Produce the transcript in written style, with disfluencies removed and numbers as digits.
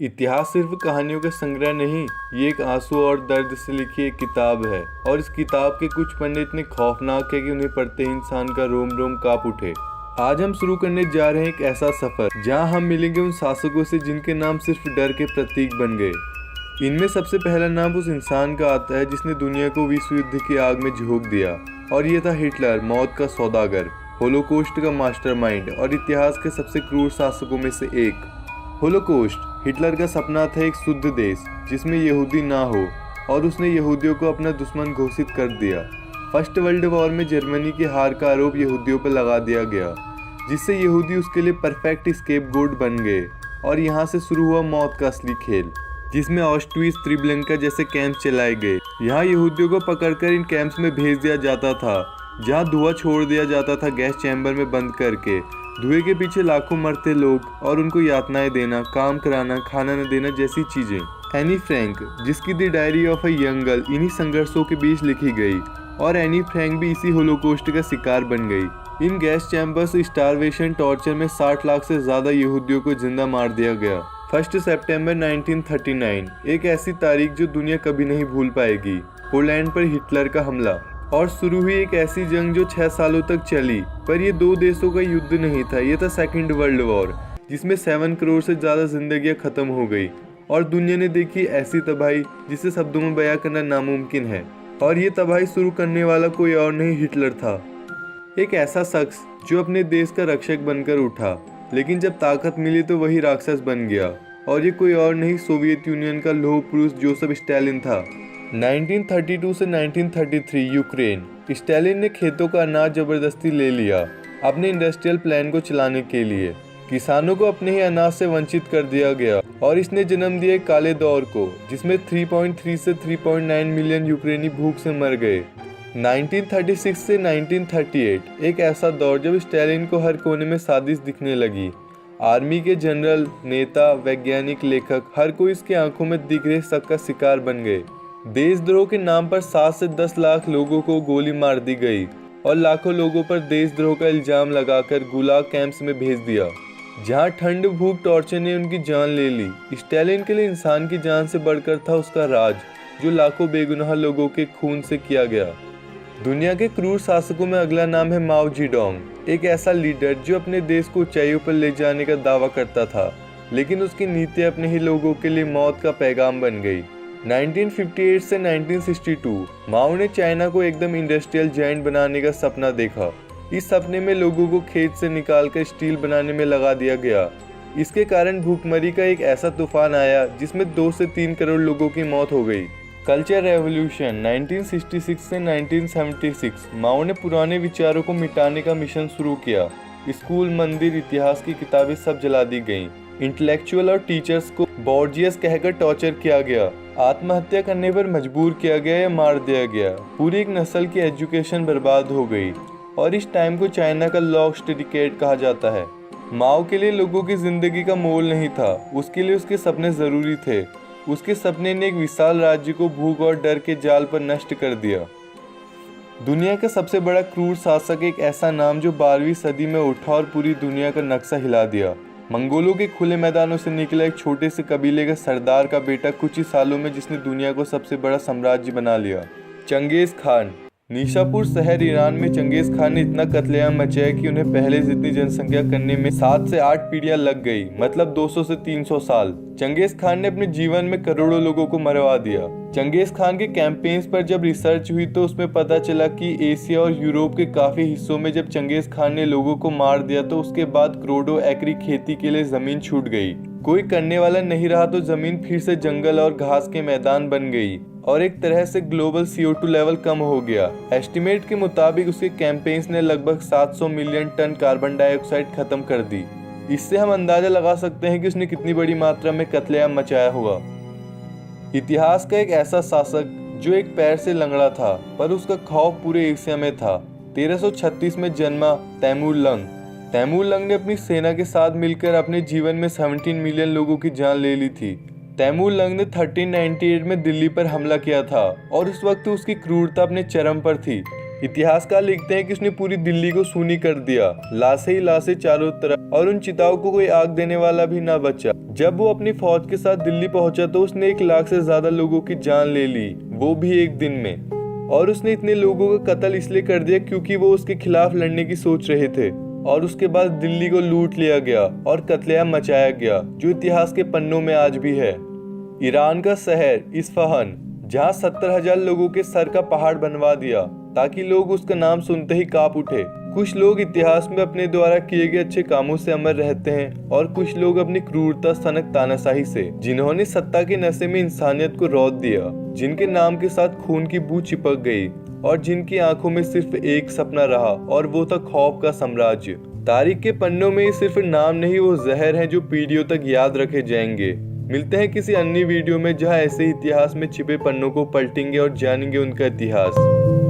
इतिहास सिर्फ कहानियों का संग्रह नहीं, ये एक आंसू और दर्द से लिखी एक किताब है। और इस किताब के कुछ पन्ने इतने खौफनाक है कि उन्हें पढ़ते ही इंसान का रोम रोम कांप उठे। आज हम शुरू करने जा रहे हैं एक ऐसा सफर जहां हम मिलेंगे उन शासकों से जिनके नाम सिर्फ डर के प्रतीक बन गए। इनमें सबसे पहला नाम उस इंसान का आता है जिसने दुनिया को विश्व युद्ध की आग में झोंक दिया, और ये था हिटलर, मौत का सौदागर, होलोकॉस्ट का मास्टरमाइंड और इतिहास के सबसे क्रूर शासकों में से एक। होलोकॉस्ट हिटलर का सपना था एक शुद्ध देश जिसमें यहूदी ना हो, और उसने यहूदियों को अपना दुश्मन घोषित कर दिया। फर्स्ट वर्ल्ड वॉर में जर्मनी की हार का आरोप यहूदियों पर लगा दिया गया, जिससे यहूदी उसके लिए परफेक्ट स्केपगोट बन गए। और यहाँ से शुरू हुआ मौत का असली खेल, जिसमें ऑस्ट्विट्ज़, त्रिब्लेंका जैसे कैंप चलाए गए। यहाँ यहूदियों को पकड़कर इन कैंप्स में भेज दिया जाता था, जहाँ धुआं छोड़ दिया जाता था गैस चैम्बर में बंद करके। धुएं के पीछे लाखों मरते लोग और उनको यातनाएं देना, काम कराना, खाना न देना जैसी चीजें। एनी फ्रैंक, जिसकी the diary of a young girl इन्हीं संघर्षों के बीच लिखी गई, और एनी फ्रैंक भी इसी होलोकॉस्ट का शिकार बन गई। इन गैस चैम्बर्स, स्टारवेशन, टॉर्चर में 60 लाख से ज्यादा यहूदियों को जिंदा मार दिया गया। 1 सितंबर 1939, एक ऐसी तारीख जो दुनिया कभी नहीं भूल पाएगी। पोलैंड पर हिटलर का हमला, और शुरू हुई एक ऐसी जंग जो 6 सालों तक चली। पर ये दो देशों का युद्ध नहीं था, ये था सेकंड वर्ल्ड वॉर, जिसमें 7 करोड़ से ज़्यादा जिंदगियां खत्म हो गई, और दुनिया ने देखी ऐसी तबाही जिसे शब्दों में बयां करना नामुमकिन है। और ये तबाही शुरू करने वाला कोई और नहीं, हिटलर था। एक ऐसा शख्स जो अपने देश का रक्षक बनकर उठा, लेकिन जब ताकत मिली तो वही राक्षस बन गया। और ये कोई और नहीं, सोवियत यूनियन का लौह पुरुष जोसेफ स्टालिन था। 1932 से 1933 यूक्रेन। स्टालिन ने खेतों का अनाज जबरदस्ती ले लिया अपने इंडस्ट्रियल प्लान को चलाने के लिए। किसानों को अपने ही अनाज से वंचित कर दिया गया, और इसने जन्म दिया एक काले दौर को जिसमें 3.3 से 3.9 मिलियन यूक्रेनी भूख से मर गए। 1936 से 1938 एक ऐसा दौर जब स्टालिन को हर कोने में साजिश दिखने लगी। आर्मी के जनरल, नेता, वैज्ञानिक, लेखक, हर कोई इसकी आंखों में दिख रहे शक का शिकार बन गए। देशद्रोह के नाम पर 7 से 10 लाख लोगों को गोली मार दी गई, और लाखों लोगों पर देशद्रोह का इल्जाम लगाकर गुलाग कैंप्स में भेज दिया, जहां ठंड, भूख, टॉर्चर ने उनकी जान ले ली। स्टालिन के लिए इंसान की जान से बढ़कर था उसका राज, जो लाखों बेगुनाह लोगों के खून से किया गया। दुनिया के क्रूर शासकों में अगला नाम है माओ जेडोंग, एक ऐसा लीडर जो अपने देश को ऊंचाइयों पर ले जाने का दावा करता था, लेकिन उसकी नीतियां अपने ही लोगों के लिए मौत का पैगाम बन गई। 1958 से 1962 माओ ने चाइना को एकदम इंडस्ट्रियल जायंट बनाने का सपना देखा। इस सपने में लोगों को खेत से निकालकर स्टील बनाने में लगा दिया गया। इसके कारण भूखमरी का एक ऐसा तूफान आया जिसमें 2 से 3 करोड़ लोगों की मौत हो गई। कल्चर रेवोल्यूशन 1966 से 1976 माओ ने पुराने विचारों को मिटाने का मिशन शुरू किया। स्कूल, मंदिर, इतिहास की किताबें सब जला दी गईं। इंटेलेक्चुअल और टीचर्स को बॉर्जियस कहकर टॉर्चर किया गया, आत्महत्या करने पर मजबूर किया गया या मार दिया गया। पूरी एक नस्ल की एजुकेशन बर्बाद हो गई, और इस टाइम को चाइना का लॉस्ट डिकेड कहा जाता है। माओ के लिए लोगों की जिंदगी का मोल नहीं था, उसके लिए उसके सपने जरूरी थे। उसके सपने ने एक विशाल राज्य को भूख और डर के जाल पर नष्ट कर दिया। दुनिया का सबसे बड़ा क्रूर शासक, एक ऐसा नाम जो 12वीं सदी में उठा और पूरी दुनिया का नक्शा हिला दिया। मंगोलों के खुले मैदानों से निकला एक छोटे से कबीले का सरदार का बेटा, कुछ ही सालों में जिसने दुनिया को सबसे बड़ा साम्राज्य बना लिया, चंगेज खान। निशापुर शहर ईरान में चंगेज खान ने इतना कत्लेआम मचाया कि उन्हें पहले जितनी जनसंख्या करने में 7 से 8 पीढ़ियां लग गई, मतलब 200 से 300 साल। चंगेज खान ने अपने जीवन में करोड़ों लोगों को मरवा दिया। चंगेज खान के कैंपेन्स पर जब रिसर्च हुई तो उसमें पता चला कि एशिया और यूरोप के काफी हिस्सों में जब चंगेज खान ने लोगों को मार दिया तो उसके बाद करोड़ों एकड़ी खेती के लिए जमीन छूट गई। कोई करने वाला नहीं रहा तो जमीन फिर से जंगल और घास के मैदान बन गई, और एक तरह से ग्लोबल CO2 लेवल कम हो गया। एस्टिमेट के मुताबिक उसके कैंपेन्स ने लगभग 700 मिलियन टन कार्बन डाइऑक्साइड खत्म कर दी। इससे हम अंदाजा लगा सकते हैं कि उसने कितनी बड़ी मात्रा में कत्लेआम मचाया होगा। इतिहास का एक ऐसा शासक जो एक पैर से लंगड़ा था, पर उसका खौफ पूरे एशिया में था। 1336 में जन्मा तैमूर लंग ने अपनी सेना के साथ मिलकर अपने जीवन में 17 मिलियन लोगों की जान ले ली थी। तैमूर लंग ने 1398 में दिल्ली पर हमला किया था, और उस वक्त उसकी क्रूरता अपने चरम पर थी। इतिहासकार लिखते हैं कि उसने पूरी दिल्ली को सूनी कर दिया, लाशें ही लाशें चारों तरफ, और उन चिताओं को कोई आग देने वाला भी ना बचा। जब वो अपनी फौज के साथ दिल्ली पहुंचा तो उसने 1 लाख से ज्यादा लोगों की जान ले ली, वो भी एक दिन में। और उसने इतने लोगों का कत्ल इसलिए कर दिया क्योंकि वो उसके खिलाफ लड़ने की सोच रहे थे। और उसके बाद दिल्ली को लूट लिया गया और कत्लेआम मचाया गया, जो इतिहास के पन्नों में आज भी है। ईरान का शहर इस्फहान, जहाँ 70,000 लोगों के सर का पहाड़ बनवा दिया ताकि लोग उसका नाम सुनते ही कांप उठे। कुछ लोग इतिहास में अपने द्वारा किए गए अच्छे कामों से अमर रहते हैं और कुछ लोग अपनी क्रूरता, सनक, तानाशाही से, जिन्होंने सत्ता के नशे में इंसानियत को रौंद दिया, जिनके नाम के साथ खून की बू चिपक गई और जिनकी आंखों में सिर्फ एक सपना रहा और वो था खौफ का साम्राज्य। तारीख के पन्नों में ये सिर्फ नाम नहीं, वो जहर हैं जो पीढ़ियों तक याद रखे जाएंगे। मिलते हैं किसी अन्य वीडियो में जहां ऐसे इतिहास में छिपे पन्नों को पलटेंगे और जानेंगे उनका इतिहास।